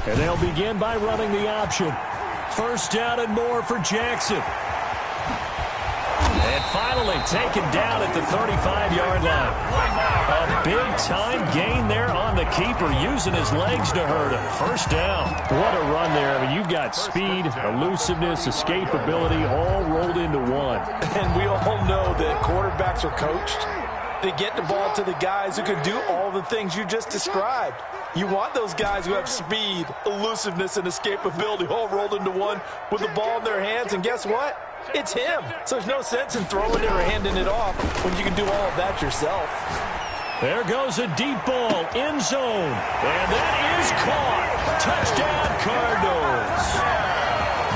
And they'll begin by running the option. First down and more for Jackson. And finally taken down at the 35-yard line. A big-time gain there on the keeper, using his legs to hurt him. First down. What a run there. I mean, you've got speed, elusiveness, escapability all rolled into one. And we all know that quarterbacks are coached. They get the ball to the guys who can do all the things you just described. You want those guys who have speed, elusiveness, and escapability all rolled into one with the ball in their hands. And guess what? It's him. So there's no sense in throwing it or handing it off when you can do all of that yourself. There goes a deep ball, end zone. And that is caught. Touchdown, Cardinals.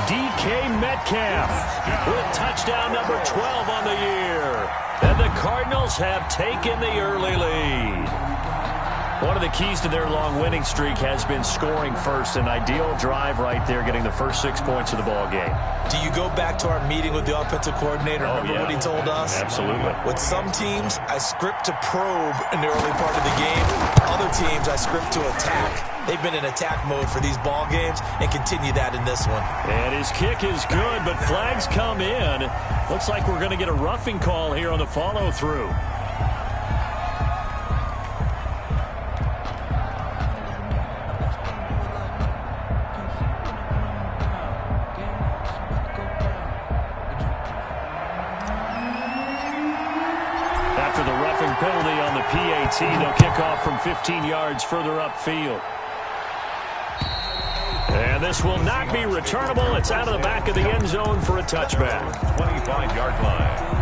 DK Metcalf with touchdown number 12 on the year. And the Cardinals have taken the early lead. One of the keys to their long winning streak has been scoring first. An ideal drive right there, getting the first 6 points of the ball game. Do you go back to our meeting with the offensive coordinator? Remember what he told us? Absolutely. With some teams, I script to probe in the early part of the game. Other teams, I script to attack. They've been in attack mode for these ball games and continue that in this one. And his kick is good, but flags come in. Looks like we're going to get a roughing call here on the follow-through. After the roughing penalty on the PAT, they'll kick off from 15 yards further upfield. And this will not be returnable. It's out of the back of the end zone for a touchback. 25-yard line.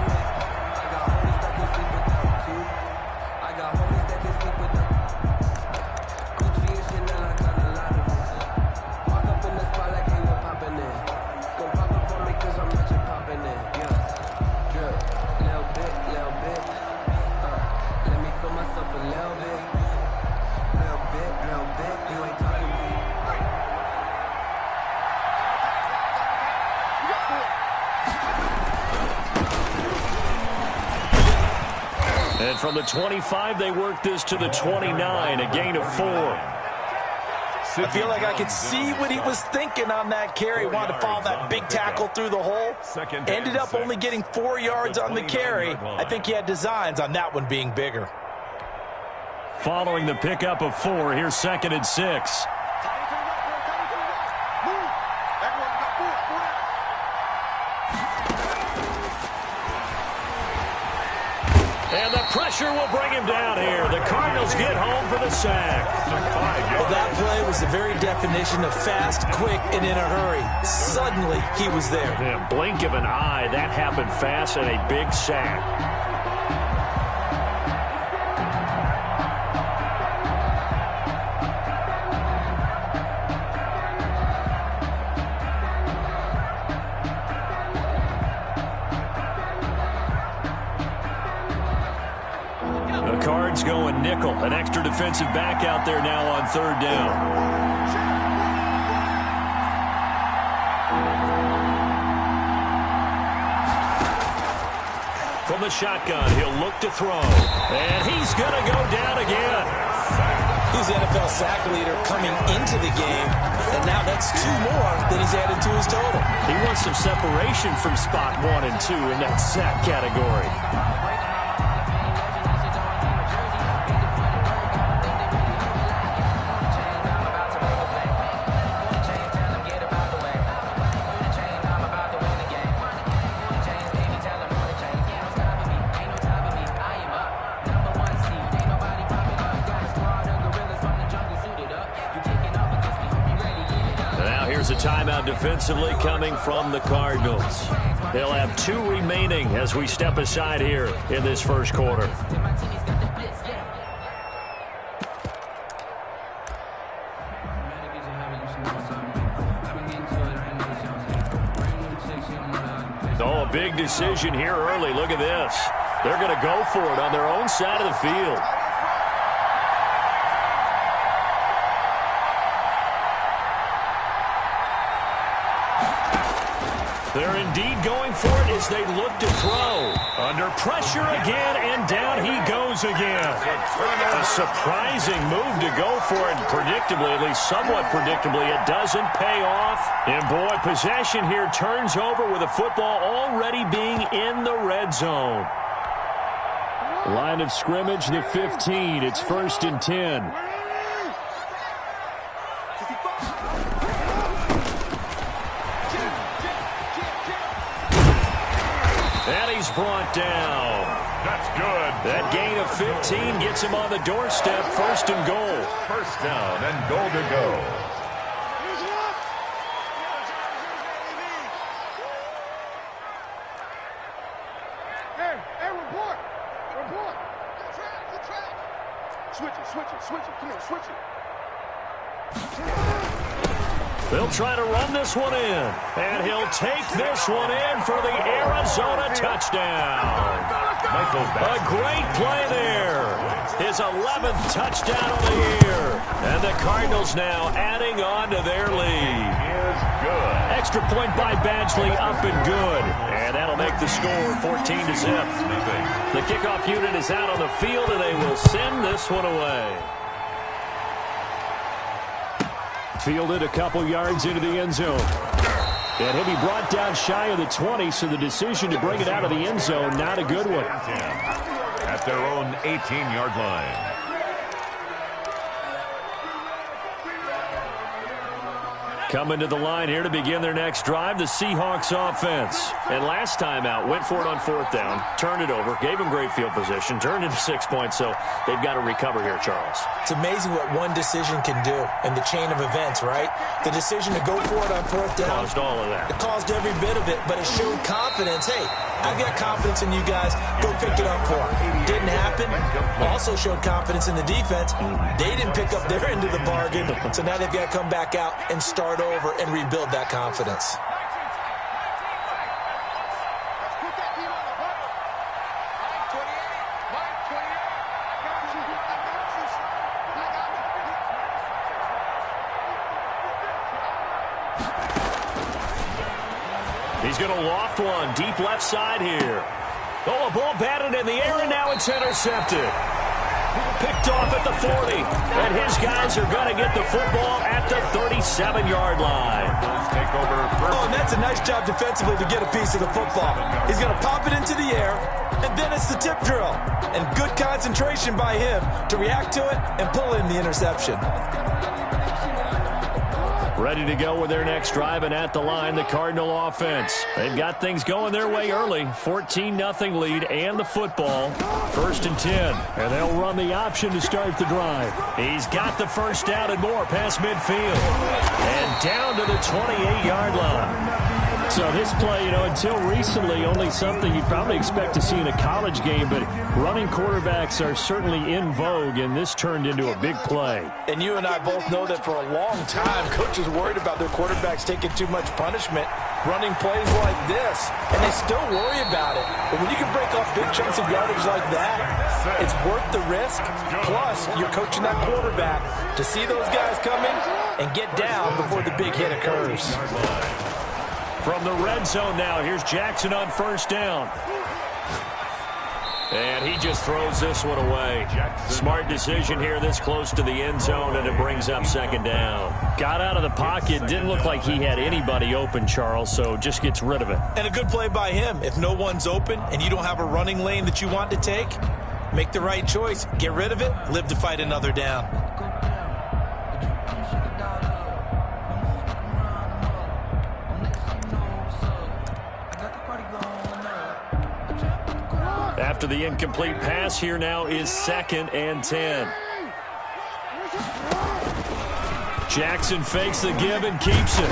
And from the 25, they work this to the 29, a gain of 4. I feel like I could see what he was thinking on that carry. Wanted to follow that big tackle through the hole. Ended up only getting 4 yards on the carry. I think he had designs on that one being bigger. Following the pickup of 4, here's 2nd and 6. And the pressure will bring him down here. The Cardinals get home for the sack. Well, that play was the very definition of fast, quick, and in a hurry. Suddenly, he was there. In a blink of an eye, that happened fast and a big sack. Cards going nickel. An extra defensive back out there now on 3rd down. From the shotgun, he'll look to throw. And he's going to go down again. He's the NFL sack leader coming into the game. And now that's 2 more than he's added to his total. He wants some separation from spot 1 and 2 in that sack category. Here's a timeout defensively coming from the Cardinals. They'll have 2 remaining as we step aside here in this first quarter. Oh, a big decision here early. Look at this. They're going to go for it on their own side of the field. They're indeed going for it as they look to throw. Under pressure again, and down he goes again. A surprising move to go for it, predictably, at least somewhat predictably, it doesn't pay off. And boy, possession here turns over with the football already being in the red zone. Line of scrimmage, the 15. It's 1st and 10. And he's brought down. That's good. That gain of 15 gets him on the doorstep. 1st and goal. First down and goal to go. Hey, report. Switch it. Come on, switch it. They'll try to run this one in. And he'll take this one in for the Arizona touchdown. A great play there. His 11th touchdown of the year. And the Cardinals now adding on to their lead. Is good. Extra point by Badgley, up and good. And that'll make the score 14-0. The kickoff unit is out on the field, and they will send this one away. Fielded a couple yards into the end zone. And he'll be brought down shy of the 20, so the decision to bring it out of the end zone, not a good one. At their own 18-yard line. Coming to the line here to begin their next drive, the Seahawks offense. And last time out, went for it on 4th down, turned it over, gave them great field position, turned into 6 points, so they've got to recover here, Charles. It's amazing what one decision can do in the chain of events, right? The decision to go for it on 4th down. Caused all of that. It caused every bit of it, but it showed confidence. Hey, I've got confidence in you guys. Go pick it up for them. Didn't happen. Also showed confidence in the defense. They didn't pick up their end of the bargain, so now they've got to come back out and start over and rebuild that confidence. He's going to loft one deep left side here. Oh, a ball batted in the air, and now it's intercepted. Picked off at the 40, and his guys are going to get the football at the 37-yard line. Take over first. Oh, and that's a nice job defensively to get a piece of the football. He's going to pop it into the air, and then it's the tip drill. And good concentration by him to react to it and pull in the interception. Ready to go with their next drive, and at the line, the Cardinal offense. They've got things going their way early. 14-0 lead and the football. 1st and 10, and they'll run the option to start the drive. He's got the first down and more past midfield. And down to the 28-yard line. So this play, until recently, only something you'd probably expect to see in a college game, but running quarterbacks are certainly in vogue, and this turned into a big play. And you and I both know that for a long time, coaches worried about their quarterbacks taking too much punishment, running plays like this, and they still worry about it. But when you can break off big chunks of yardage like that, it's worth the risk. Plus, you're coaching that quarterback to see those guys coming and get down before the big hit occurs. From the red zone now, here's Jackson on 1st down. And he just throws this one away. Smart decision here this close to the end zone, and it brings up 2nd down. Got out of the pocket. Didn't look like he had anybody open, Charles, so just gets rid of it. And a good play by him. If no one's open and you don't have a running lane that you want to take, make the right choice. Get rid of it. Live to fight another down. After the incomplete pass, here now is 2nd and 10. Jackson fakes the give and keeps it.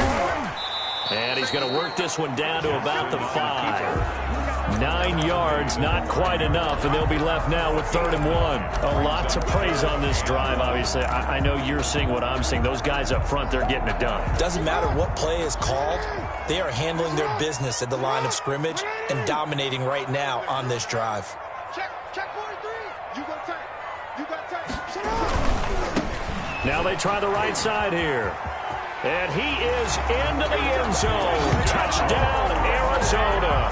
And he's going to work this one down to about the 5. 9 yards, not quite enough, and they'll be left now with 3rd and 1. A lot to praise on this drive, obviously. I know you're seeing what I'm seeing. Those guys up front, they're getting it done. Doesn't matter what play is called. They are handling their business at the line of scrimmage and dominating right now on this drive. Check 43. You got time. Shut up. Now they try the right side here. And he is into the end zone. Touchdown, Arizona.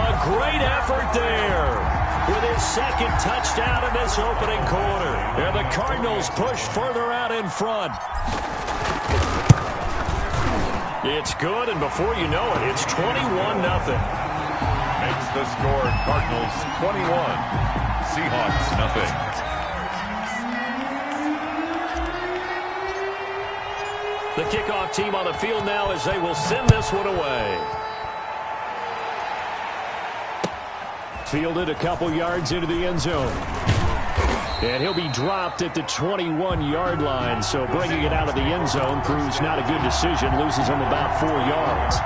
A great effort there with his second touchdown in this opening quarter. And the Cardinals push further out in front. It's good, and before you know it, it's 21-0. Makes the score Cardinals 21, Seahawks nothing. The kickoff team on the field now as they will send this one away. Fielded a couple yards into the end zone. And he'll be dropped at the 21-yard line, so bringing it out of the end zone proves not a good decision. Loses him about 4 yards.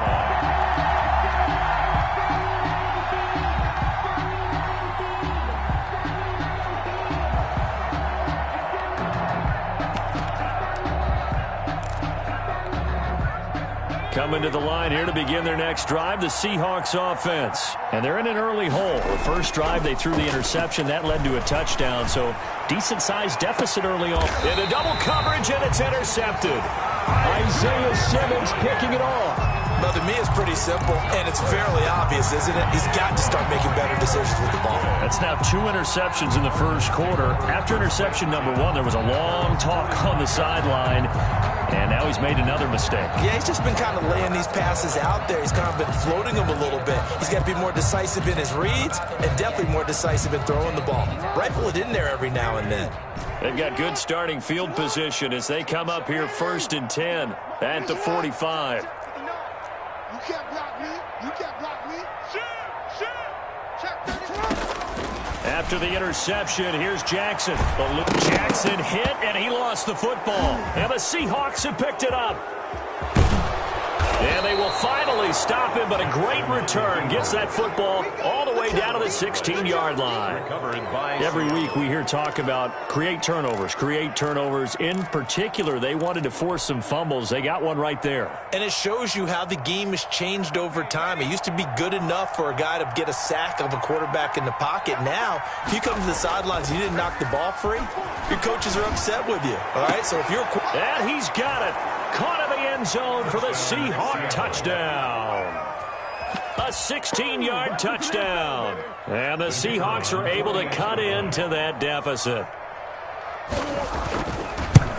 Coming to the line here to begin their next drive, the Seahawks offense. And they're in an early hole. The first drive, they threw the interception. That led to a touchdown, so decent-sized deficit early on. In a double coverage, and it's intercepted. Isaiah Simmons picking it off. Well, to me, it's pretty simple, and it's fairly obvious, isn't it? He's got to start making better decisions with the ball. That's now 2 interceptions in the first quarter. After interception number 1, there was a long talk on the sideline, and now he's made another mistake. Yeah, he's just been kind of laying these passes out there. He's kind of been floating them a little bit. He's got to be more decisive in his reads and definitely more decisive in throwing the ball. Rifle it in there every now and then. They've got good starting field position as they come up here 1st and 10 at the 45. You can't block me. You can't block me. Check 32. After the interception, here's Jackson. Jackson hit, and he lost the football. And the Seahawks have picked it up. And they will finally stop him, but a great return gets that football all the way down to the 16-yard line. Every week we hear talk about create turnovers. In particular, they wanted to force some fumbles. They got one right there. And it shows you how the game has changed over time. It used to be good enough for a guy to get a sack of a quarterback in the pocket. Now, if you come to the sidelines and you didn't knock the ball free, your coaches are upset with you. All right, so if you're... And he's got it. Caught in the end zone for the Seahawk touchdown. A 16-yard touchdown. And the Seahawks are able to cut into that deficit.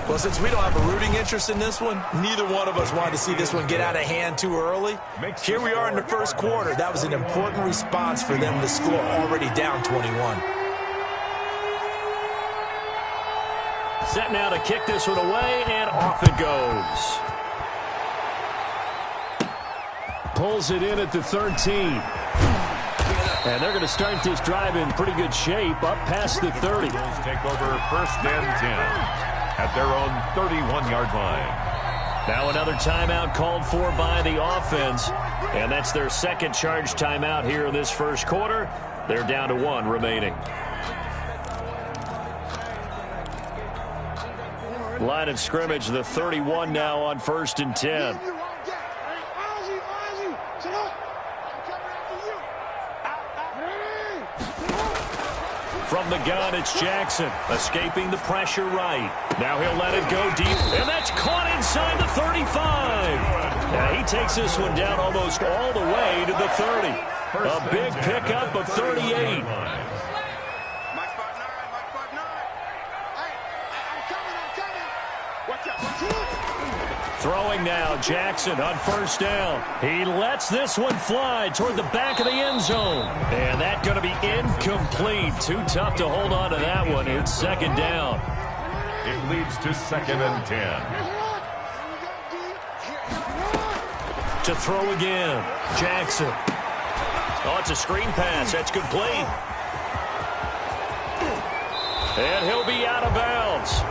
Well, since we don't have a rooting interest in this one, neither one of us wanted to see this one get out of hand too early. Here we are in the first quarter. That was an important response for them to score already down 21. Set now to kick this one away, and off it goes. Pulls it in at the 13. And they're going to start this drive in pretty good shape, up past the 30. Take over 1st and 10 at their own 31-yard line. Now another timeout called for by the offense, and that's their second charge timeout here in this first quarter. They're down to 1 remaining. Line of scrimmage, the 31 now on 1st and 10. From the gun, it's Jackson, escaping the pressure right. Now he'll let it go deep, and that's caught inside the 35. Now he takes this one down almost all the way to the 30. A big pickup of 38. Throwing now, Jackson on 1st down. He lets this one fly toward the back of the end zone. And that's going to be incomplete. Too tough to hold on to that one. It's 2nd down. It leads to 2nd and 10. To throw again, Jackson. Oh, it's a screen pass. That's complete. And he'll be out of bounds.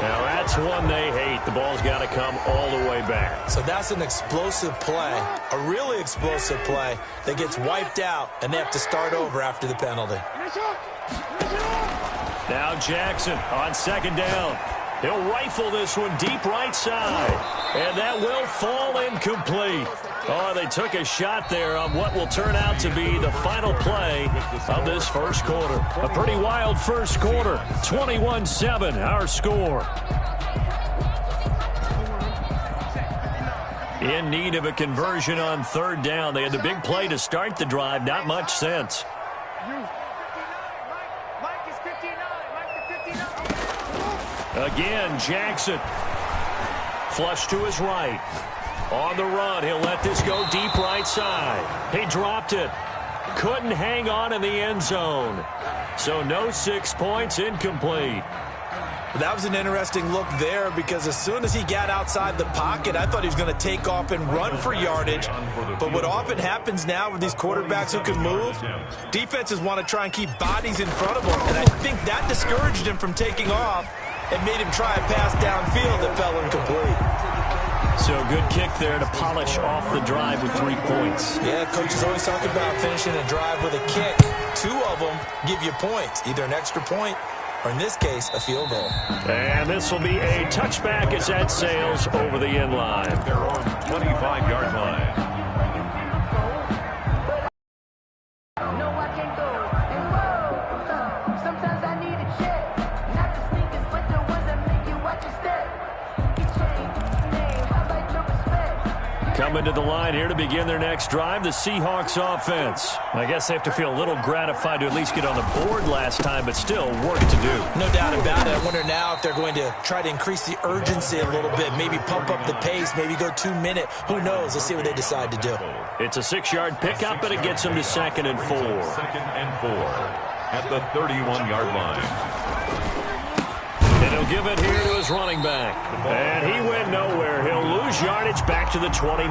Now, that's one they hate. The ball's got to come all the way back. So that's an explosive play, a really explosive play that gets wiped out, and they have to start over after the penalty. Now Jackson on 2nd down. He'll rifle this one deep right side, and that will fall incomplete. Oh, they took a shot there on what will turn out to be the final play of this first quarter. A pretty wild first quarter. 21-7, our score. In need of a conversion on third down. They had the big play to start the drive. Not much sense. Again, Jackson. Flush to his right. On the run, he'll let this go deep right side. He dropped it. Couldn't hang on in the end zone. So no 6 points, incomplete. That was an interesting look there because as soon as he got outside the pocket, I thought he was going to take off and run for yardage. But what often happens now with these quarterbacks who can move, defenses want to try and keep bodies in front of them. And I think that discouraged him from taking off and made him try a pass downfield that fell incomplete. So good kick there to polish off the drive with 3 points. Yeah, coaches always talk about finishing a drive with a kick. 2 of them give you points, either an extra point or, in this case, a field goal. And this will be a touchback as that sails over the end line. Their own 25-yard line. No, I can't go. And whoa, sometimes I need a check. Not the sneakers, but the ones that make you watch your step. Get changed, name, how about your respect? Coming to the line here to begin their next drive, the Seahawks offense. I guess they have to feel a little gratified to at least get on the board last time, but still work to do. No doubt about it. I wonder now if they're going to try to increase the urgency a little bit, maybe pump up the pace, maybe go 2-minute. Who knows? Let's see what they decide to do. It's a 6-yard pickup, but it gets them to 2nd and 4. 2nd and 4 at the 31-yard line. And he'll give it here to his running back. And he went nowhere. He'll lose yardage back to the 29.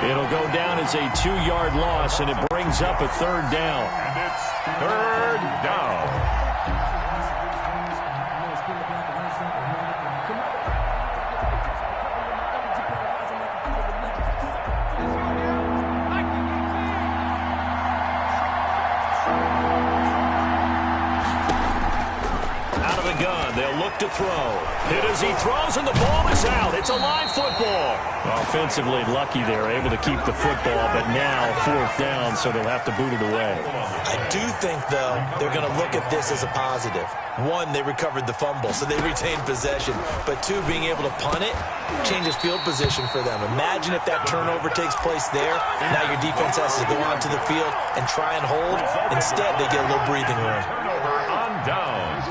It'll go down as a 2-yard loss, and it brings up a 3rd down. And it's 3rd down. They'll look to throw. Hit as he throws, and the ball is out. It's a live football. Offensively lucky they're able to keep the football, but now 4th down, so they'll have to boot it away. I do think, though, they're going to look at this as a positive. 1, they recovered the fumble, so they retained possession. But 2, being able to punt it changes field position for them. Imagine if that turnover takes place there. Now your defense has to go onto the field and try and hold. Instead, they get a little breathing room. Turnover on downs.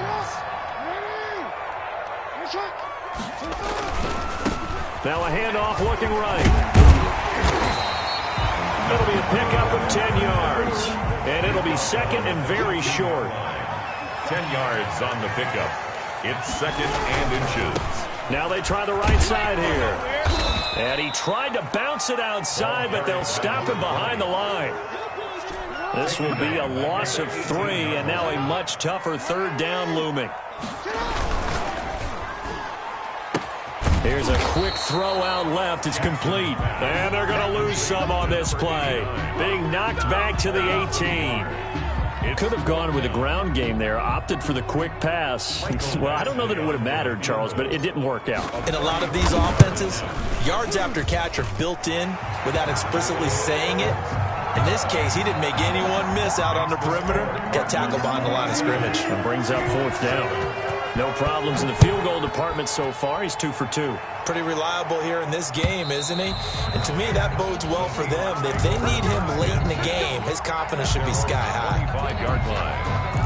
Now a handoff looking right. It'll be a pickup of 10 yards. And it'll be 2nd and very short. 10 yards on the pickup. It's 2nd and inches. Now they try the right side here. And he tried to bounce it outside, but they'll stop him behind the line. This will be a loss of 3, and now a much tougher 3rd down looming. Here's a quick throw out left. It's complete. And they're going to lose some on this play. Being knocked back to the 18. It could have gone with a ground game there. Opted for the quick pass. Well, I don't know that it would have mattered, Charles, but it didn't work out. In a lot of these offenses, yards after catch are built in without explicitly saying it. In this case, he didn't make anyone miss out on the perimeter. Got tackled behind the line of scrimmage. And brings up 4th down. No problems in the field goal department so far. He's 2 for 2. Pretty reliable here in this game, isn't he? And to me, that bodes well for them. If they need him late in the game, his confidence should be sky high. 25-yard line.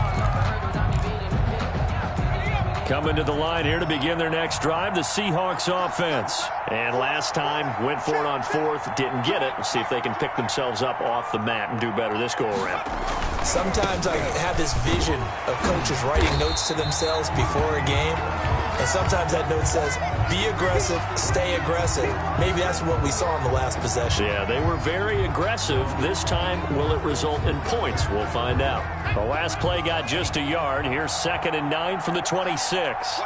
Coming to the line here to begin their next drive, the Seahawks offense. And last time, went for it on 4th, didn't get it. We'll see if they can pick themselves up off the mat and do better this go-around. Sometimes I have this vision of coaches writing notes to themselves before a game. And sometimes that note says, be aggressive, stay aggressive. Maybe that's what we saw in the last possession. Yeah, they were very aggressive. This time, will it result in points? We'll find out. The last play got just a yard. Here's 2nd and 9 from the 26.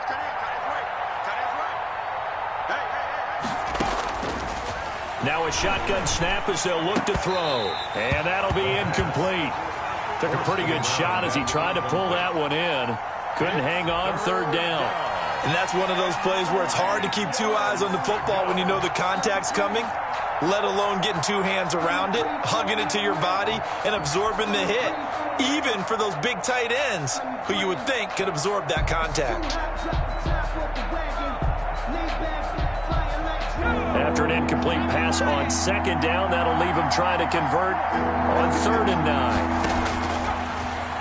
Now a shotgun snap as they'll look to throw. And that'll be incomplete. Took a pretty good shot as he tried to pull that one in. Couldn't hang on, 3rd down. And that's one of those plays where it's hard to keep 2 eyes on the football when you know the contact's coming, let alone getting 2 hands around it, hugging it to your body, and absorbing the hit, even for those big tight ends who you would think could absorb that contact. After After an incomplete pass on second down, that'll leave him trying to convert on 3rd and 9.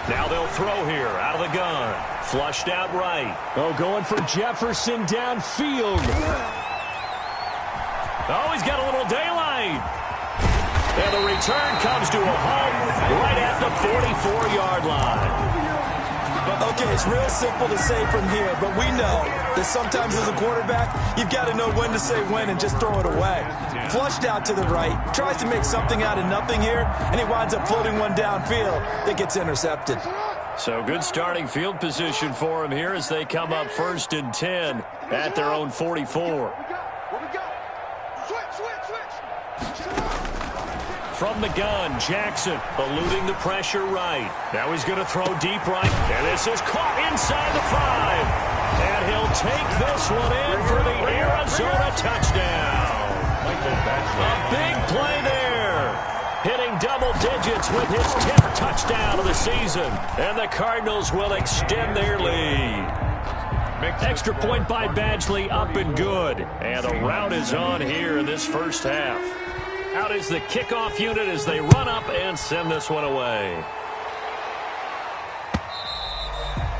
Now they'll throw here out of the gun. Flushed out right. Oh, going for Jefferson downfield. Oh, he's got a little daylight. And the return comes to a halt right at the 44-yard line. Okay, it's real simple to say from here, but we know that sometimes as a quarterback, you've got to know when to say when and just throw it away. Flushed out to the right, tries to make something out of nothing here, and he winds up floating one downfield that gets intercepted. So good starting field position for him here as they come up 1st and 10 at their own 44. From the gun, Jackson eluding the pressure right. Now he's going to throw deep right, and this is caught inside the 5. And he'll take this one in for the Arizona touchdown. A big play there. Hitting double digits with his 10th touchdown of the season. And the Cardinals will extend their lead. Extra point by Badgley, up and good. And the route is on here in this first half. Out is the kickoff unit as they run up and send this one away.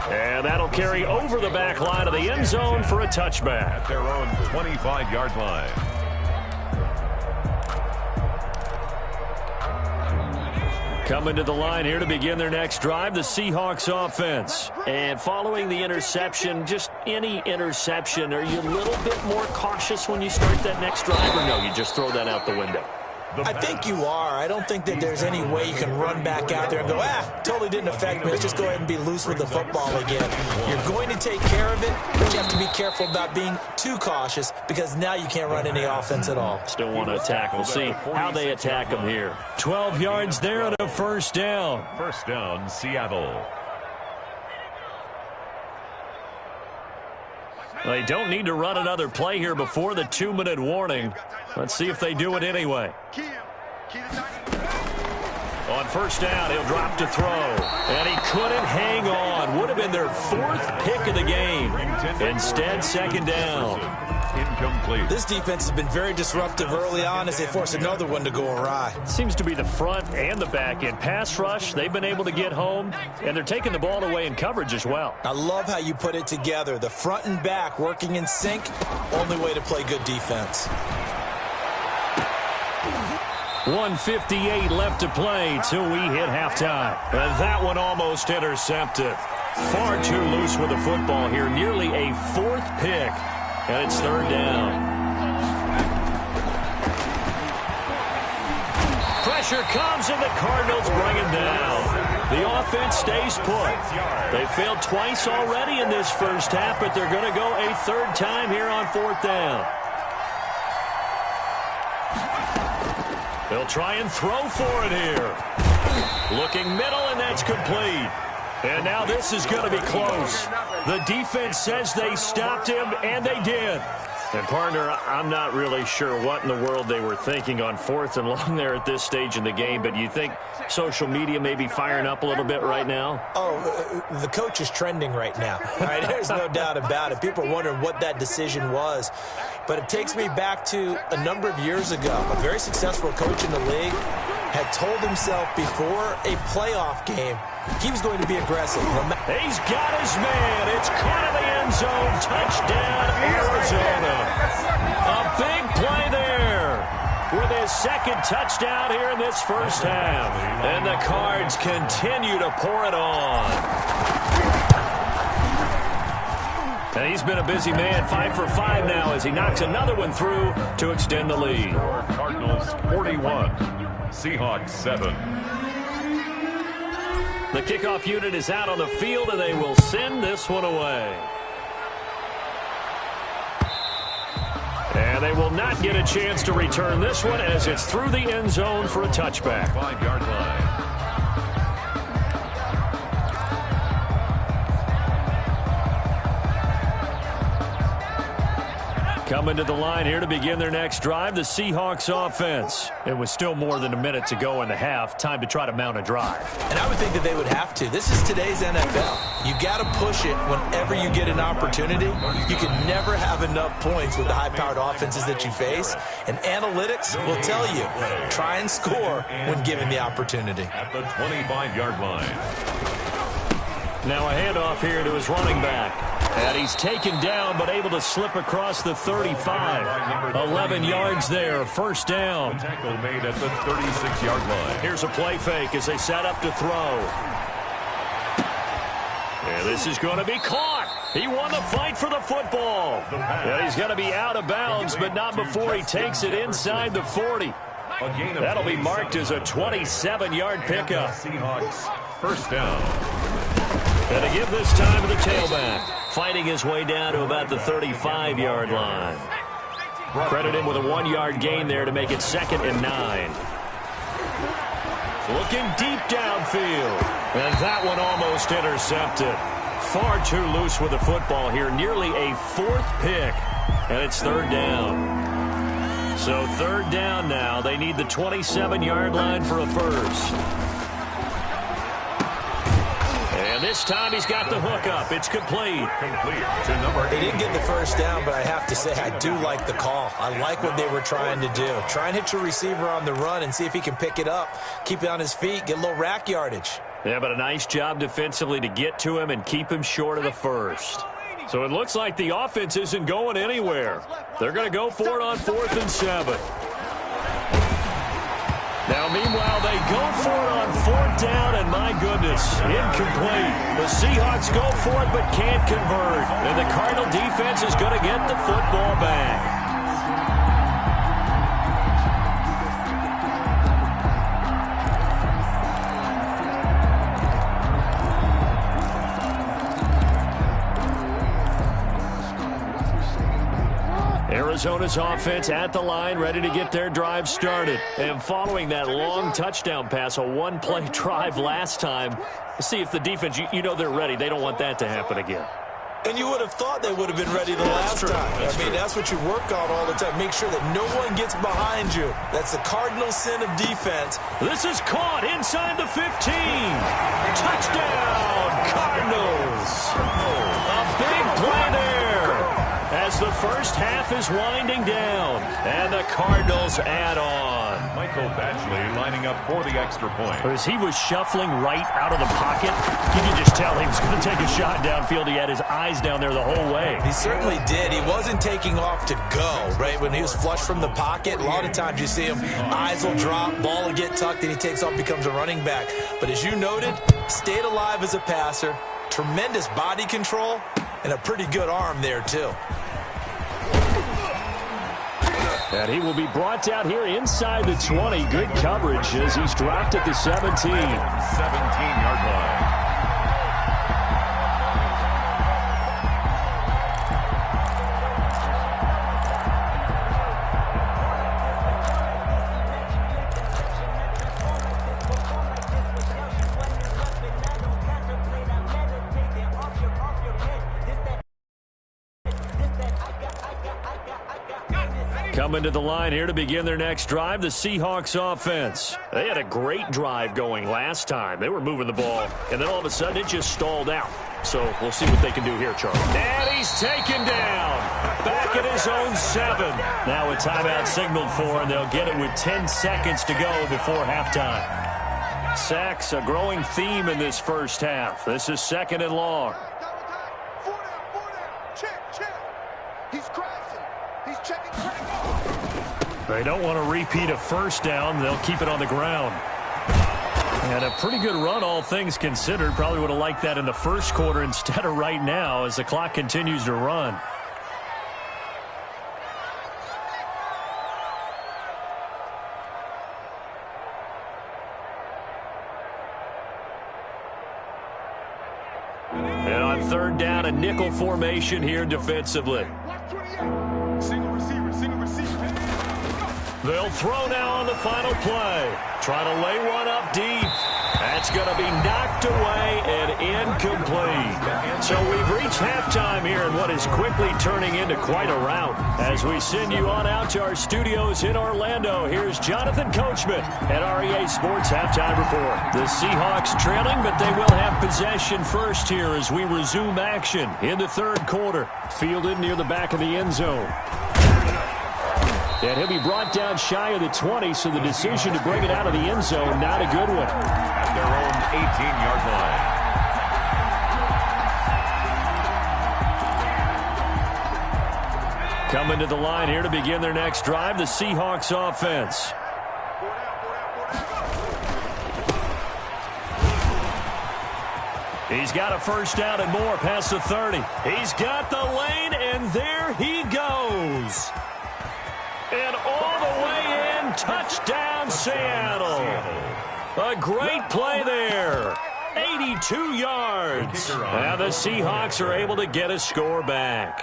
And that'll carry over the back line of the end zone for a touchback. At their own 25-yard line. Coming to the line here to begin their next drive, the Seahawks offense. And following the interception, just any interception, are you a little bit more cautious when you start that next drive, or no, you just throw that out the window? I think you are. I don't think that there's any way you can run back out there and go, totally didn't affect me. Let's just go ahead and be loose with the football again. You're going to take care of it, but you have to be careful about being too cautious because now you can't run any offense at all. Still want to attack. We'll see how they attack them here. 12 yards there on a first down. First down, Seattle. They don't need to run another play here before the 2-minute warning. Let's see if they do it anyway. On first down, he'll drop to throw. And he couldn't hang on. Would have been their 4th pick of the game. Instead, second down. Incomplete. This defense has been very disruptive early on as they force another one to go awry. Seems to be the front and the back end. Pass rush, they've been able to get home, and they're taking the ball away in coverage as well. I love how you put it together. The front and back working in sync, only way to play good defense. 1:58 left to play till we hit halftime. And that one almost intercepted. Far too loose with the football here. Nearly a 4th pick. And it's 3rd down. Pressure comes, and the Cardinals bring him down. The offense stays put. They failed twice already in this first half, but they're going to go a 3rd time here on 4th down. They'll try and throw for it here. Looking middle, and that's complete. And now this is going to be close. The defense says they stopped him, and they did. And, partner, I'm not really sure what in the world they were thinking on 4th and long there at this stage in the game, but you think social media may be firing up a little bit right now? Oh, the coach is trending right now. All right, there's no doubt about it. People are wondering what that decision was. But it takes me back to a number of years ago. A very successful coach in the league had told himself before a playoff game he was going to be aggressive. He's got his man. It's caught in the end zone. Touchdown, Arizona. A big play there with his 2nd touchdown here in this first half. And the Cards continue to pour it on. And he's been a busy man, 5 for 5 now as he knocks another one through to extend the lead. Cardinals 41, Seahawks 7. The kickoff unit is out on the field, and they will send this one away. And they will not get a chance to return this one as it's through the end zone for a touchback. 5-yard line. Coming to the line here to begin their next drive, the Seahawks offense. It was still more than a minute to go in the half. Time to try to mount a drive. And I would think that they would have to. This is today's NFL. You got to push it whenever you get an opportunity. You can never have enough points with the high-powered offenses that you face. And analytics will tell you, try and score when given the opportunity. At the 25-yard line. Now a handoff here to his running back. And he's taken down but able to slip across the 35. 11 yards there, first down. The tackle made at the 36-yard line. Here's a play fake as they set up to throw. And this is going to be caught. He won the fight for the football. And he's going to be out of bounds, but not before he takes it inside the 40. That'll be marked as a 27-yard pickup. Seahawks, first down. And to give this time to the tailback, fighting his way down to about the 35-yard line. Credit him with a 1-yard gain there to make it 2nd and 9. Looking deep downfield. And that one almost intercepted. Far too loose with the football here. Nearly a 4th pick. And it's 3rd down. So 3rd down now. They need the 27-yard line for a first. And this time he's got the hook up. It's complete. To number 8. They didn't get the first down, but I have to say I do like the call. I like what they were trying to do. Try and hit your receiver on the run and see if he can pick it up. Keep it on his feet. Get a little rack yardage. Yeah, but a nice job defensively to get to him and keep him short of the first. So it looks like the offense isn't going anywhere. They're going to go for it on 4th and 7. Now, meanwhile, they go for it on 4th down, and my goodness, incomplete. The Seahawks go for it but can't convert. And the Cardinal defense is going to get the football back. Arizona's offense at the line, ready to get their drive started. And following that long touchdown pass, a one-play drive last time, see if the defense, you know they're ready. They don't want that to happen again. And you would have thought they would have been ready the last time. That's what you work on all the time. Make sure that no one gets behind you. That's the cardinal sin of defense. This is caught inside the 15. Touchdown, Cardinals. A big play there as the first half is winding down. And the Cardinals add on. Michael Batchley lining up for the extra point. As he was shuffling right out of the pocket, you could just tell he was going to take a shot downfield. He had his eyes down there the whole way. He certainly did. He wasn't taking off to go, right? When he was flush from the pocket, a lot of times you see him, eyes will drop, ball will get tucked, and he takes off, becomes a running back. But as you noted, stayed alive as a passer, tremendous body control, and a pretty good arm there, too. And he will be brought down here inside the 20. Good coverage as he's dropped at the 17. 17-yard line. Coming to the line here to begin their next drive, the Seahawks offense. They had a great drive going last time. They were moving the ball, and then all of a sudden it just stalled out. So we'll see what they can do here, Charlie. And he's taken down. Back at his own 7. Now a timeout signaled for, and they'll get it with 10 seconds to go before halftime. Sacks, a growing theme in this first half. This is 2nd and long. 4 down. Check. He's crashing. He's checking. They don't want to repeat a first down. They'll keep it on the ground. And a pretty good run, all things considered. Probably would have liked that in the first quarter instead of right now as the clock continues to run. And on 3rd down, a nickel formation here defensively. Single receiver. They'll throw now on the final play. Try to lay one up deep. That's going to be knocked away and incomplete. So we've reached halftime here in what is quickly turning into quite a rout. As we send you on out to our studios in Orlando, here's Jonathan Coachman at REA Sports Halftime Report. The Seahawks trailing, but they will have possession first here as we resume action in the third quarter. Fielded near the back of the end zone. And he'll be brought down shy of the 20, so the decision to bring it out of the end zone, not a good one. At their own 18-yard line. Coming to the line here to begin their next drive, the Seahawks offense. He's got a first down and more past the 30. He's got the lane, and there he goes. And all the way in, touchdown Seattle. A great play there. 82 yards. And the Seahawks are able to get a score back.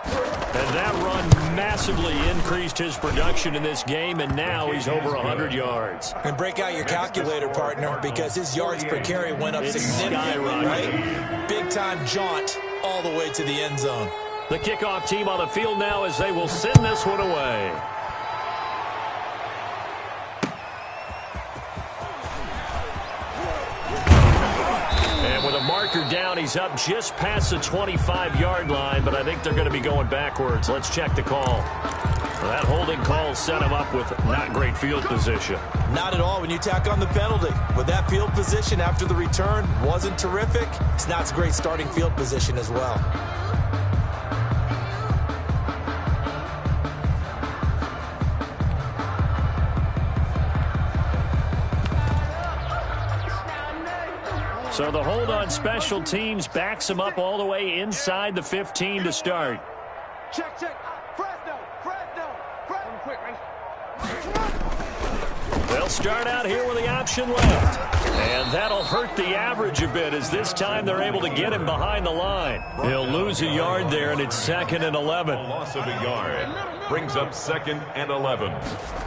And that run massively increased his production in this game, and now he's over 100 yards. And break out your calculator, partner, because his yards per carry went up significantly, right? Big-time jaunt all the way to the end zone. The kickoff team on the field now as they will send this one away. And with a marker down, he's up just past the 25-yard line, but I think they're going to be going backwards. Let's check the call. Well, that holding call set him up with not great field position. Not at all when you tack on the penalty. With that field position after the return wasn't terrific, it's not a great starting field position as well. So the hold on special teams backs him up all the way inside the 15 to start. Check. Fresno. They'll start out here with the option left. And that'll hurt the average a bit as this time they're able to get him behind the line. He'll lose a yard there, and it's 2nd and 11. A loss of a yard brings up 2nd and 11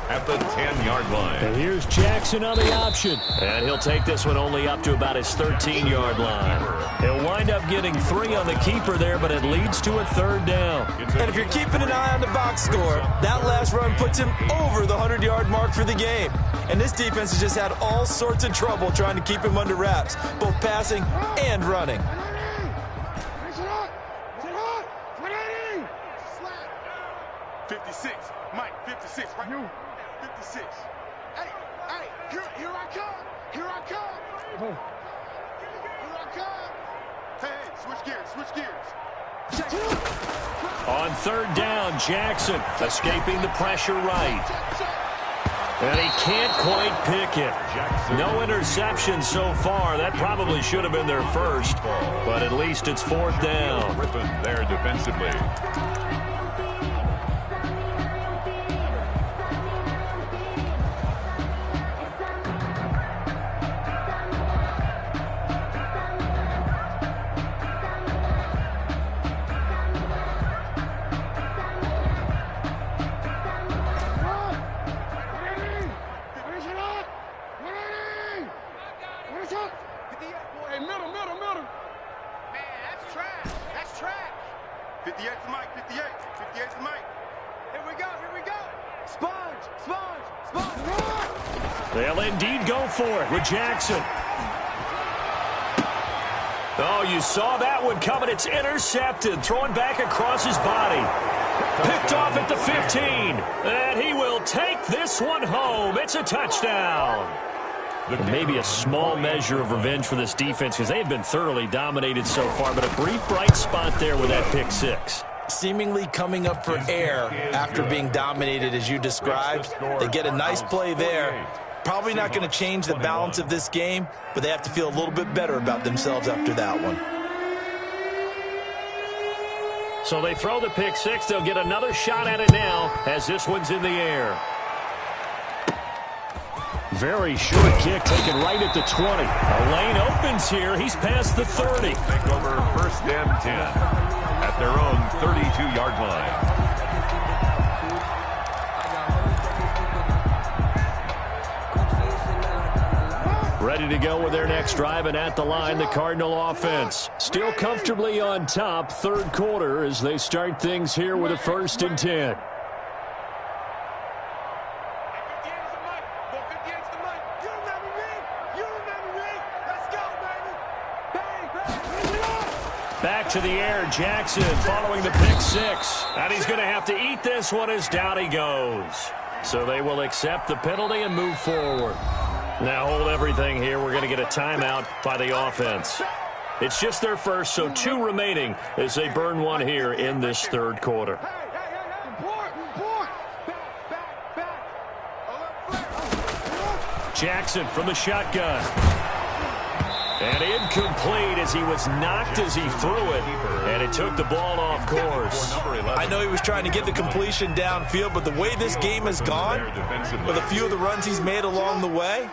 at the 10-yard line. And here's Jackson on the option. And he'll take this one only up to about his 13-yard line. He'll wind up getting 3 on the keeper there, but it leads to a 3rd down. And if you're keeping an eye on the box score, that last run puts him over the 100-yard mark for the game. And this defense has just had all sorts of trouble trying to keep him under wraps, both passing and running. 56, Mike, 56, right here. 56. Hey, here I come. Hey, switch gears. On 3rd down, Jackson escaping the pressure right. And he can't quite pick it. No interception so far. That probably should have been their first, but at least it's 4th down. Griffin there defensively. Hey, middle. Man, that's trash. 58 for Mike, 58 for Mike. Here we go. Sponge. They'll indeed go for it with Jackson. Oh, you saw that one coming. It's intercepted. Thrown back across his body. Picked off at the 15. And he will take this one home. It's a touchdown. Maybe a small measure of revenge for this defense because they have been thoroughly dominated so far, but a brief bright spot there with that pick 6. Seemingly coming up for air after being dominated as you described. They get a nice play there. Probably not going to change the balance of this game, but they have to feel a little bit better about themselves after that one. So they throw the pick 6. They'll get another shot at it now as this one's in the air. Very short kick taken right at the 20. A lane opens here. He's past the 30. Take over 1st and 10 at their own 32-yard line. Ready to go with their next drive, and at the line, the Cardinal offense. Still comfortably on top, third quarter, as they start things here with a 1st and 10. Back to the air, Jackson following the pick 6. And he's going to have to eat this one as down he goes. So they will accept the penalty and move forward. Now hold everything here. We're going to get a timeout by the offense. It's just their first, so 2 remaining as they burn one here in this third quarter. Jackson from the shotgun. And incomplete as he was knocked as he threw it. And it took the ball off course. I know he was trying to get the completion downfield, but the way this game has gone, with a few of the runs he's made along the way,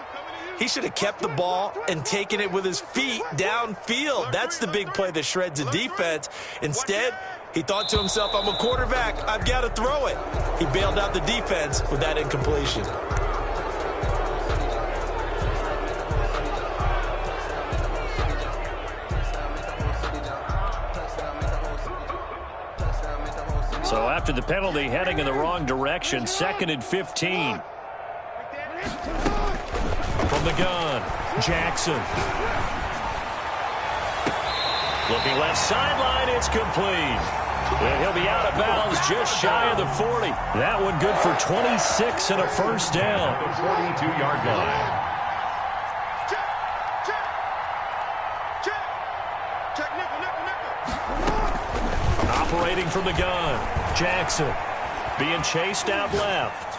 he should have kept the ball and taken it with his feet downfield. That's the big play that shreds the defense. Instead, he thought to himself, I'm a quarterback, I've got to throw it. He bailed out the defense with that incompletion. So after the penalty, heading in the wrong direction, 2nd and 15. From the gun, Jackson. Looking left sideline, it's complete. And he'll be out of bounds just shy of the 40. That one good for 26 and a first down. The 42-yard line. Operating from the gun, Jackson being chased out left.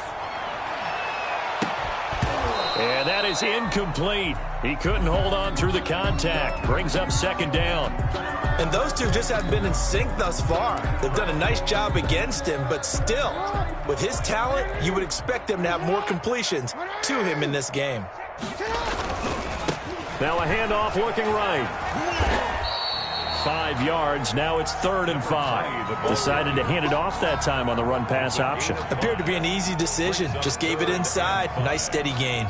And that is incomplete. He couldn't hold on through the contact. Brings up 2nd down. And those two just haven't been in sync thus far. They've done a nice job against him, but still, with his talent, you would expect them to have more completions to him in this game. Now a handoff looking right. 5 yards. Now it's 3rd and 5. Decided to hand it off that time on the run-pass option. Appeared to be an easy decision. Just gave it inside. Nice steady gain.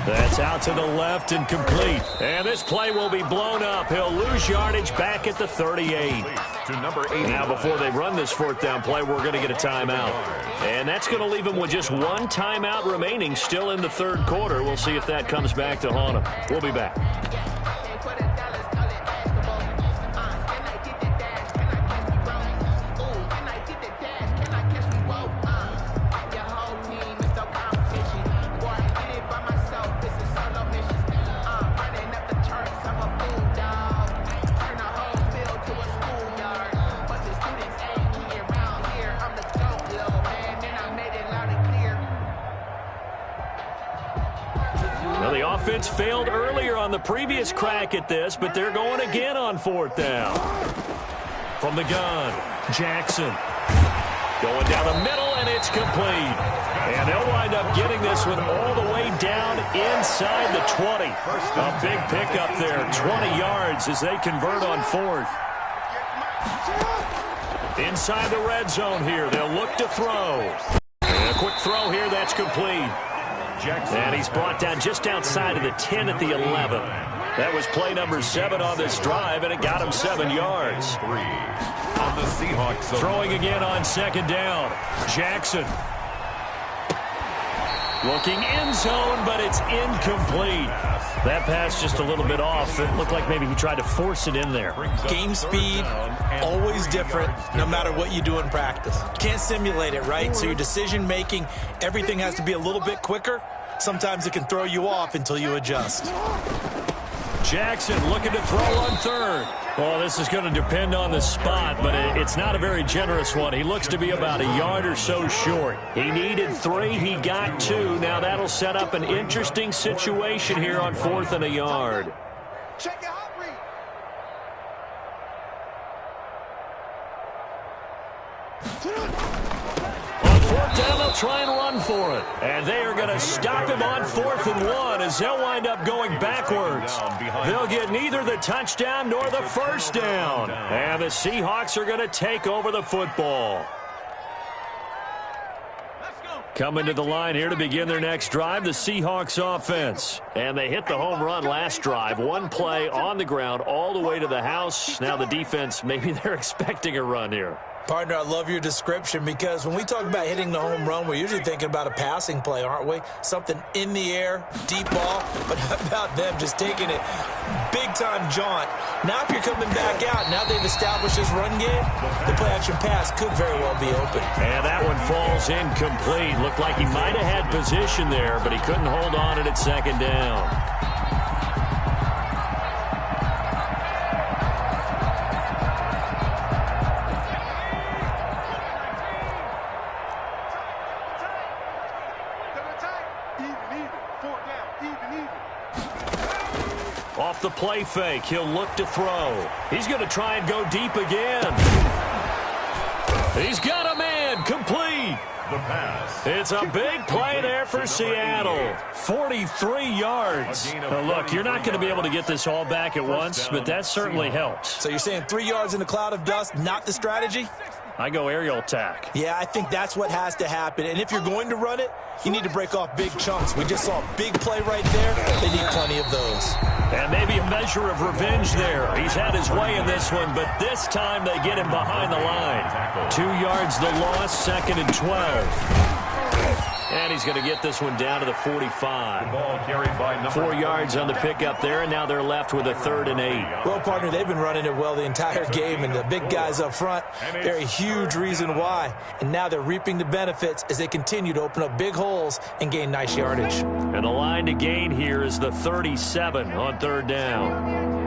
That's out to the left and complete. And this play will be blown up. He'll lose yardage back at the 38. To number 80. Now before they run this 4th down play, we're going to get a timeout. And that's going to leave them with just 1 timeout remaining still in the third quarter. We'll see if that comes back to haunt them. We'll be back. Offense failed earlier on the previous crack at this, but they're going again on 4th down. From the gun, Jackson. Going down the middle, and it's complete. And they'll wind up getting this one all the way down inside the 20. A big pickup there, 20 yards as they convert on 4th. Inside the red zone here, they'll look to throw. And a quick throw here, that's complete. And he's brought down just outside of the 10 at the 11. That was play number 7 on this drive, and it got him 7 yards. On the Seahawks. Throwing again on 2nd down. Jackson. Looking end zone, but it's incomplete. That pass just a little bit off. It looked like maybe he tried to force it in there. Game speed, always different, no matter what you do in practice. Can't simulate it, right? So your decision-making, everything has to be a little bit quicker. Sometimes it can throw you off until you adjust. Jackson looking to throw on 3rd. Well, this is going to depend on the spot, but it's not a very generous one. He looks to be about a yard or so short. He needed 3. He got 2. Now that'll set up an interesting situation here on 4th and a yard. Check your hot read. On 4th down, they'll try and run for it. And they are going to stop him on 4th and 1 as they'll wind up going backwards. They'll get neither the touchdown nor the first down. And the Seahawks are going to take over the football. Coming to the line here to begin their next drive, the Seahawks offense. And they hit the home run last drive. One play on the ground all the way to the house. Now the defense, maybe they're expecting a run here. Partner, I love your description because when we talk about hitting the home run, we're usually thinking about a passing play, aren't we? Something in the air, deep ball. But how about them just taking it big-time jaunt? Now if you're coming back out, now they've established this run game, the play-action pass could very well be open. And that one falls incomplete. Looked like he might have had position there, but he couldn't hold on at second down. Off the play fake, he'll look to throw. He's going to try and go deep again. He's got a man, complete. The pass. It's a big play there for Seattle. 43 yards. Now look, you're not going to be able to get this all back at once, but that certainly helps. So you're saying 3 yards in a cloud of dust, not the strategy? I go aerial attack. Yeah, I think that's what has to happen. And if you're going to run it, you need to break off big chunks. We just saw a big play right there. They need plenty of those. And maybe a measure of revenge there. He's had his way in this one, but this time they get him behind the line. 2 yards the loss, 2nd and 12. And he's going to get this one down to the 45. The ball carried by number 4 yards on the pickup there, and now they're left with a 3rd and 8. Well, partner, they've been running it well the entire game, and the big guys up front, they're a huge reason why. And now they're reaping the benefits as they continue to open up big holes and gain nice yardage. And the line to gain here is the 37 on 3rd down.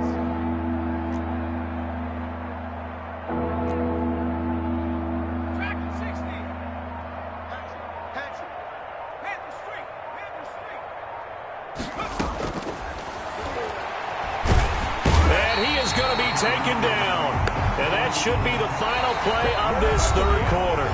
Taken down. And that should be the final play of this 3rd quarter.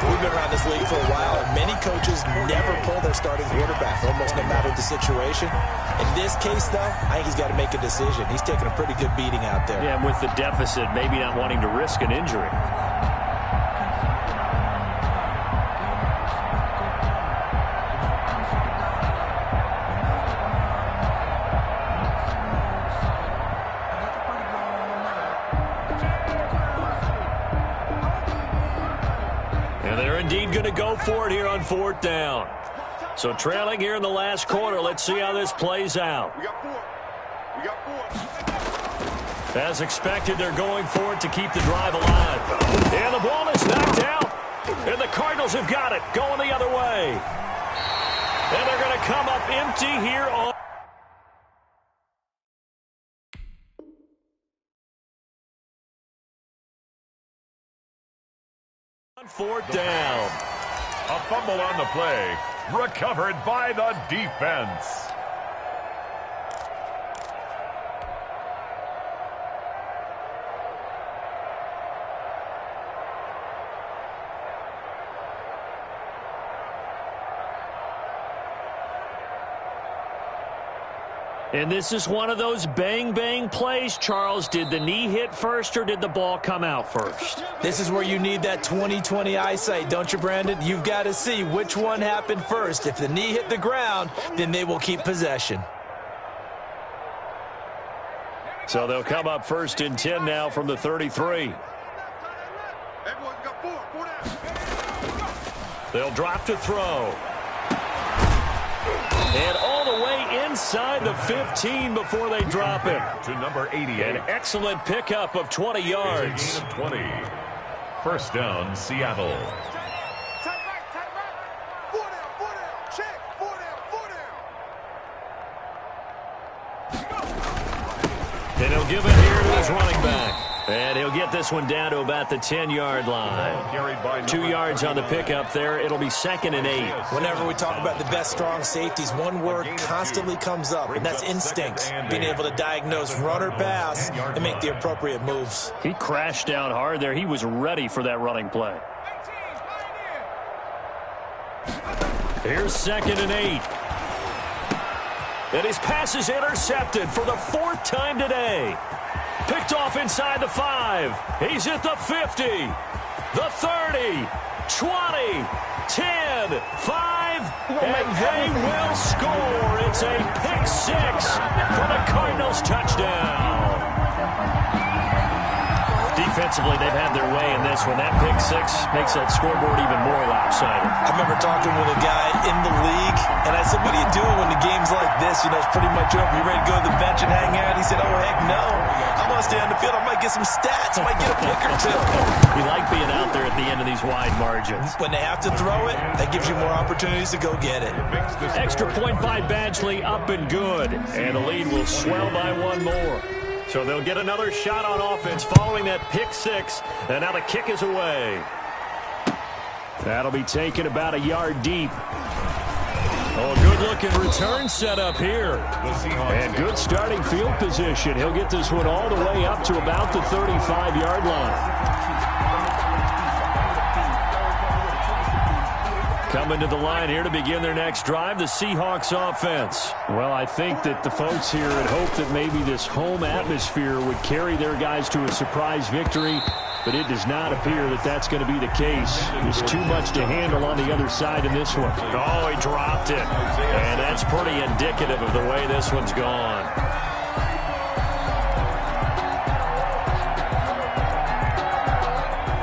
We've been around this league for a while, and many coaches never pull their starting quarterback, almost no matter the situation. In this case, though, I think he's got to make a decision. He's taking a pretty good beating out there. Yeah, and with the deficit, maybe not wanting to risk an injury. Indeed going to go for it here on 4th down. So trailing here in the last quarter. Let's see how this plays out. We got 4. We got 4. As expected, they're going for it to keep the drive alive. And the ball is knocked out. And the Cardinals have got it. Going the other way. And they're going to come up empty here on 4th down. A fumble on the play. Recovered by the defense. And this is one of those bang-bang plays, Charles. Did the knee hit first or did the ball come out first? This is where you need that 20/20 eyesight, don't you, Brandon? You've got to see which one happened first. If the knee hit the ground, then they will keep possession. So they'll come up 1st and 10 now from the 33. Everyone's got 4 down. They'll drop to throw. And all the way inside the 15 before they drop him. To number 88. An excellent pickup of 20 yards. Gain of 20. First down, Seattle. Tight right. 4 down. Check. 4 down. And he'll give it here to his running back. And he'll get this one down to about the 10-yard line. 2 yards on the pickup there. It'll be 2nd and 8. Whenever we talk about the best strong safeties, one word constantly comes up, and that's instinct. Being able to diagnose run or pass and make the appropriate moves. He crashed down hard there. He was ready for that running play. Here's 2nd and 8. And his pass is intercepted for the 4th time today. Picked off inside the 5. He's at the 50, the 30, 20, 10, 5, and they will score. It's a pick 6 for the Cardinals touchdown. Defensively, they've had their way in this one. That pick 6 makes that scoreboard even more lopsided. I remember talking with a guy in the league, and I said, what are you doing when the game's like this? You know, it's pretty much over. You ready to go to the bench and hang out? He said, oh, heck no. I want to stay on the field. I might get some stats. I might get a pick or two. You like being out there at the end of these wide margins. When they have to throw it, that gives you more opportunities to go get it. Extra point by Badgley, up and good. And the lead will swell by one more. So they'll get another shot on offense following that pick 6. And now the kick is away. That'll be taken about a yard deep. Oh, good-looking return set up here. And good starting field position. He'll get this one all the way up to about the 35-yard line. Coming to the line here to begin their next drive, the Seahawks offense. Well, I think that the folks here had hoped that maybe this home atmosphere would carry their guys to a surprise victory, but it does not appear that that's going to be the case. There's too much to handle on the other side in this one. Oh, he dropped it. And that's pretty indicative of the way this one's gone.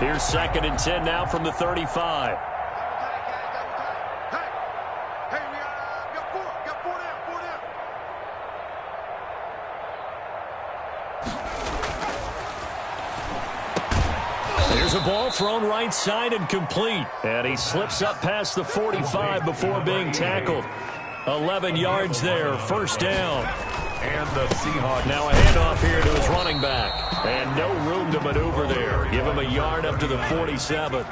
Here's 2nd and 10 now from the 35. There's a ball thrown right side and complete. And he slips up past the 45 before being tackled. 11 yards there, 1st down. And the Seahawks. Now a handoff here to his running back. And no room to maneuver there. Give him a yard up to the 47.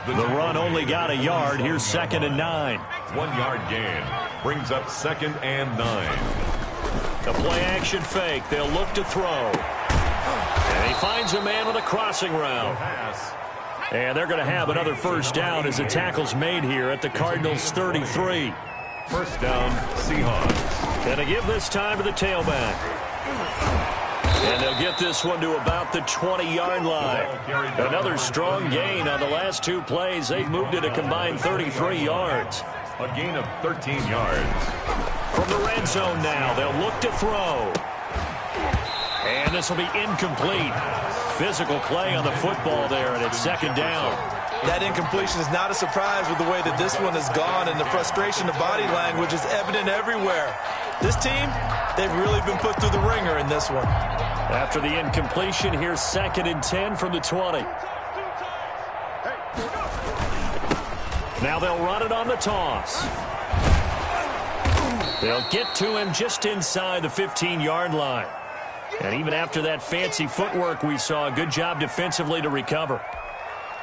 The run only got a yard. Here's 2nd and 9. 1 yard gain. Brings up 2nd and 9. The play action fake. They'll look to throw. And he finds a man on the crossing route. And they're going to have another 1st down as the tackle's made here at the Cardinals' 33. 1st down, Seahawks. And to give this time to the tailback. And they'll get this one to about the 20-yard line. Another strong gain on the last 2 plays. They've moved it a combined 33 yards. A gain of 13 yards. From the red zone now, they'll look to throw. And this will be incomplete. Physical play on the football there, and it's 2nd down. That incompletion is not a surprise with the way that this one has gone, and the frustration of body language is evident everywhere. This team, they've really been put through the ringer in this one. After the incompletion, here's 2nd and 10 from the 20. Now they'll run it on the toss. They'll get to him just inside the 15-yard line. And even after that fancy footwork we saw, a good job defensively to recover.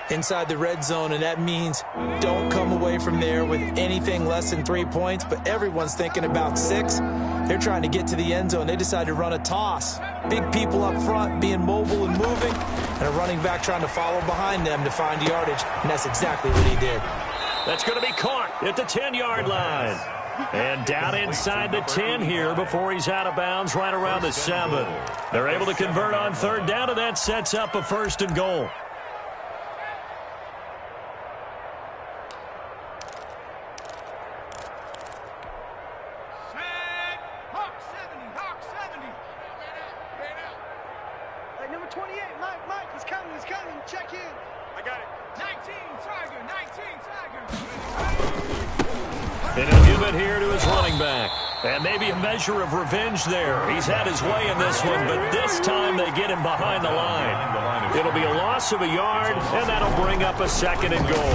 Inside the red zone, and that means don't come away from there with anything less than 3 points, but everyone's thinking about 6. They're trying to get to the end zone. They decide to run a toss. Big people up front being mobile and moving, and a running back trying to follow behind them to find yardage, and that's exactly what he did. That's going to be caught at the 10-yard line. And down inside the 10 here before he's out of bounds right around the 7. They're able to convert on 3rd down, and that sets up a 1st and goal. Hawk 70. Hey, number 28, Mike, he's coming. Check in. I got it. 19, Tiger. And he'll give it here to his running back. And maybe a measure of revenge there. He's had his way in this one, but this time they get him behind the line. It'll be a loss of a yard, and that'll bring up a 2nd and goal.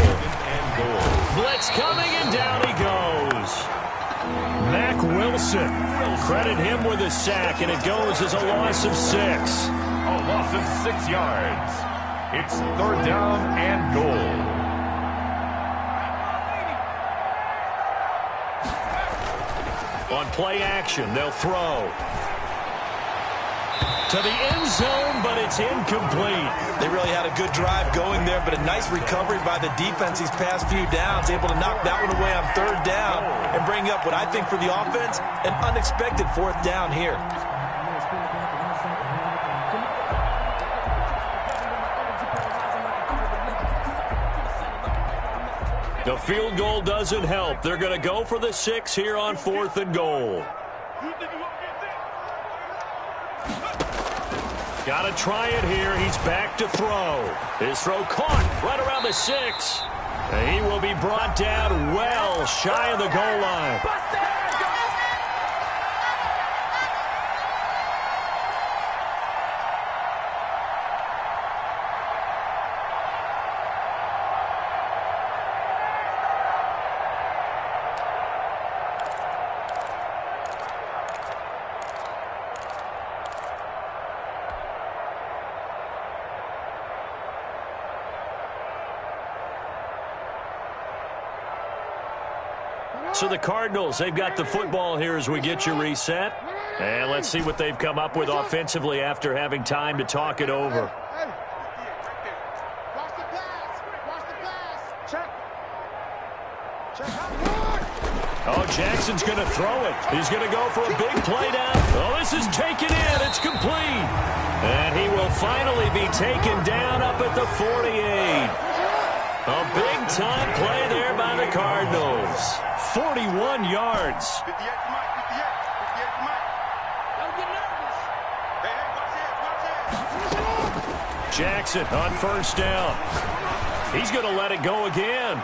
Blitz coming, and down he goes. Mack Wilson. Credit him with a sack, and it goes as a loss of 6. A loss of 6 yards. It's 3rd down and goal. On play action, they'll throw. to the end zone, but it's incomplete. They really had a good drive going there, but a nice recovery by the defense these past few downs, able to knock that one away on third down and bring up what I think for the offense, an unexpected fourth down here. The field goal doesn't help. They're going to go for the 6 here on 4th and goal. Got to try it here. He's back to throw. His throw caught right around the 6. And he will be brought down well shy of the goal line. So the Cardinals, they've got the football here as we get you reset. And let's see what they've come up with offensively after having time to talk it over. Oh, Jackson's going to throw it. He's going to go for a big play down. Oh, this is taken in. It's complete. And he will finally be taken down up at the 48. A big-time play there by the Cardinals. 41 yards. Jackson on first down. He's going to let it go again.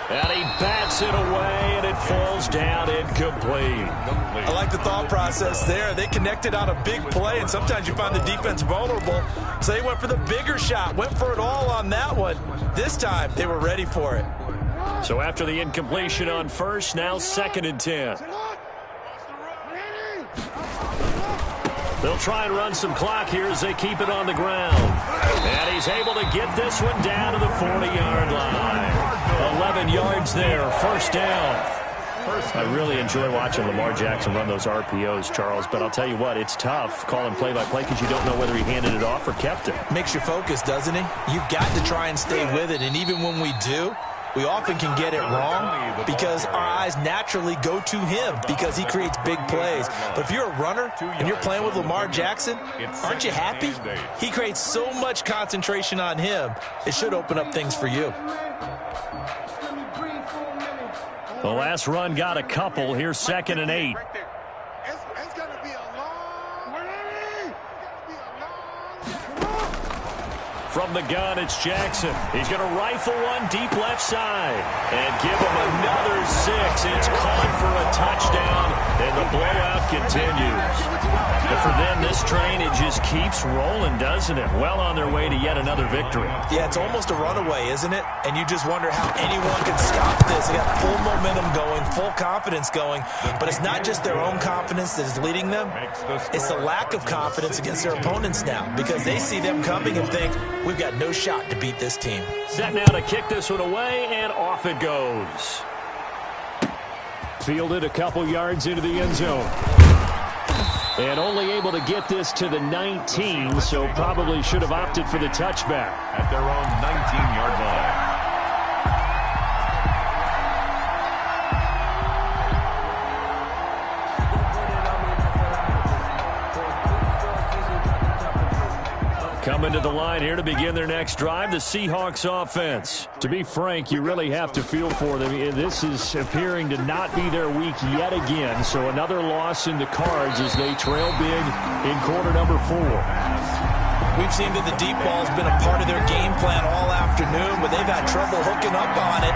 And he bats it away, and it falls down incomplete. I like the thought process there. They connected on a big play, and sometimes you find the defense vulnerable. So they went for the bigger shot, went for it all on that one. This time, they were ready for it. So after the incompletion on first, now 2nd and 10. They'll try and run some clock here as they keep it on the ground. And he's able to get this one down to the 40-yard line. 11 yards there, first down. I really enjoy watching Lamar Jackson run those RPOs, Charles, but I'll tell you what, it's tough calling play-by-play because you don't know whether he handed it off or kept it. Makes you focus, doesn't he? You've got to try and stay with it, and even when we do, we often can get it wrong because our eyes naturally go to him because he creates big plays. But if you're a runner and you're playing with Lamar Jackson, aren't you happy? He creates so much concentration on him, it should open up things for you. The last run got a couple. Here's 2nd and 8. From the gun, it's Jackson. He's going to rifle one deep left side and give him another 6. It's caught for a touchdown, and the blowout continues. But for them, this train, it just keeps rolling, doesn't it? Well on their way to yet another victory. Yeah, it's almost a runaway, isn't it? And you just wonder how anyone can stop this. They got full momentum going, full confidence going. But it's not just their own confidence that is leading them. It's the lack of confidence against their opponents now because they see them coming and think, we've got no shot to beat this team. Set now to kick this one away, and off it goes. Fielded a couple yards into the end zone. And only able to get this to the 19, so probably should have opted for the touchback. At their own 19-yard line. Coming to the line here to begin their next drive, the Seahawks offense. To be frank, you really have to feel for them. This is appearing to not be their week yet again, so another loss in the cards as they trail big in quarter number 4. We've seen that the deep ball's been a part of their game plan all afternoon, but they've had trouble hooking up on it,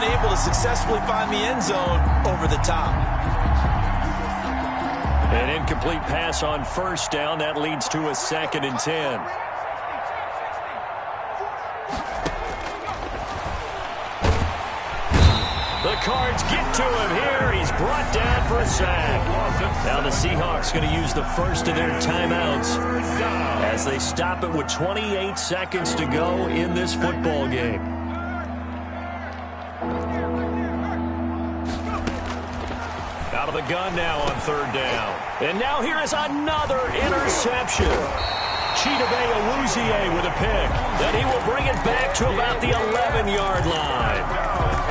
unable to successfully find the end zone over the top. An incomplete pass on first down. That leads to a 2nd and 10. The Cards get to him here. He's brought down for a sack. Now the Seahawks going to use the first of their timeouts as they stop it with 28 seconds to go in this football game. Out of the gun now on third down. And now here is another interception. Chidobe Awuzie with a pick. Then he will bring it back to about the 11-yard line.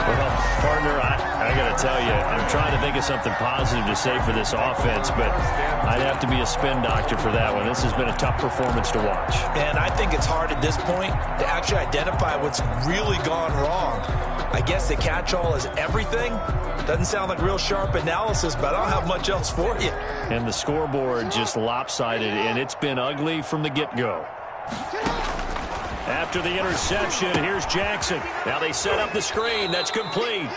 Well, partner, I got to tell you, I'm trying to think of something positive to say for this offense, but I'd have to be a spin doctor for that one. This has been a tough performance to watch. And I think it's hard at this point to actually identify what's really gone wrong. I guess the catch-all is everything. Doesn't sound like real sharp analysis, but I don't have much else for you. And the scoreboard just lopsided, and it's been ugly from the get-go. After the interception, here's Jackson. Now they set up the screen. That's complete.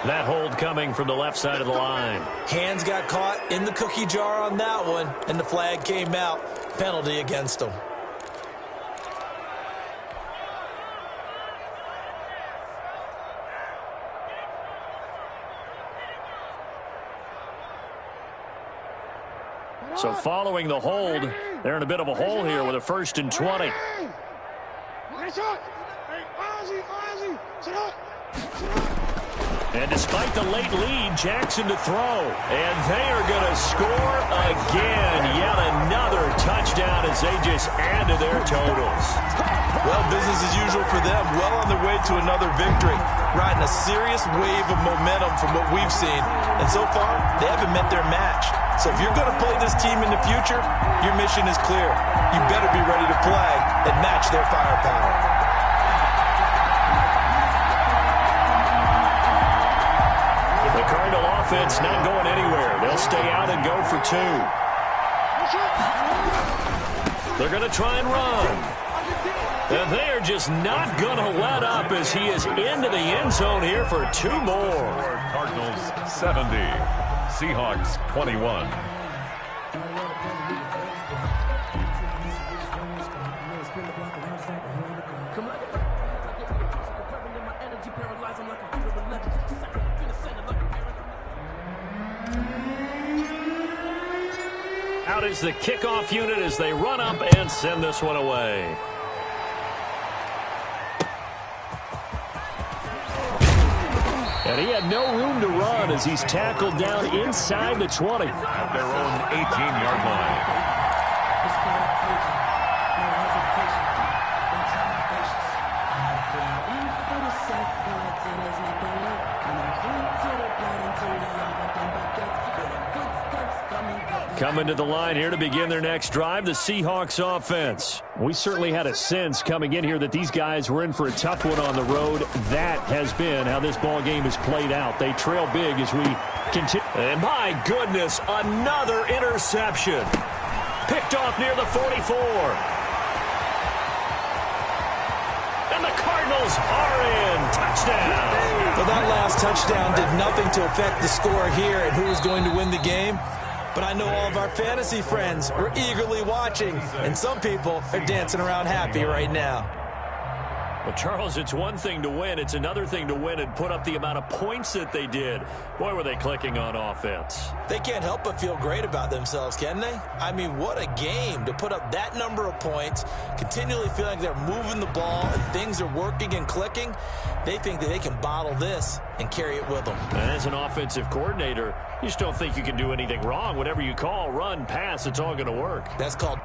That hold coming from the left side of the line. Hands got caught in the cookie jar on that one, and the flag came out. Penalty against them. So following the hold, they're in a bit of a hole here with a 1st and 20. And despite the late lead, Jackson to throw. And they are going to score again. Yet another touchdown as they just add to their totals. Well, business as usual for them. Well on their way to another victory. Riding a serious wave of momentum from what we've seen. And so far, they haven't met their match. So if you're going to play this team in the future, your mission is clear. You better be ready to play and match their firepower. The Cardinal offense not going anywhere. They'll stay out and go for 2. They're going to try and run. And they are just not going to let up as he is into the end zone here for 2 more. Cardinals 70. Seahawks 21. Out is the kickoff unit as they run up and send this one away. And he had no room to run as he's tackled down inside the 20. At their own 18-yard line. Coming to the line here to begin their next drive, the Seahawks offense. We certainly had a sense coming in here that these guys were in for a tough one on the road. That has been how this ball game has played out. They trail big as we continue. And my goodness, another interception. Picked off near the 44. And the Cardinals are in. Touchdown. Well, that last touchdown did nothing to affect the score here and who was going to win the game. But I know all of our fantasy friends are eagerly watching, and some people are dancing around happy right now. Well, Charles, it's one thing to win. It's another thing to win and put up the amount of points that they did. Boy, were they clicking on offense. They can't help but feel great about themselves, can they? I mean, what a game to put up that number of points, continually feeling like they're moving the ball and things are working and clicking. They think that they can bottle this and carry it with them. And as an offensive coordinator, you just don't think you can do anything wrong. Whatever you call, run, pass, it's all going to work. That's called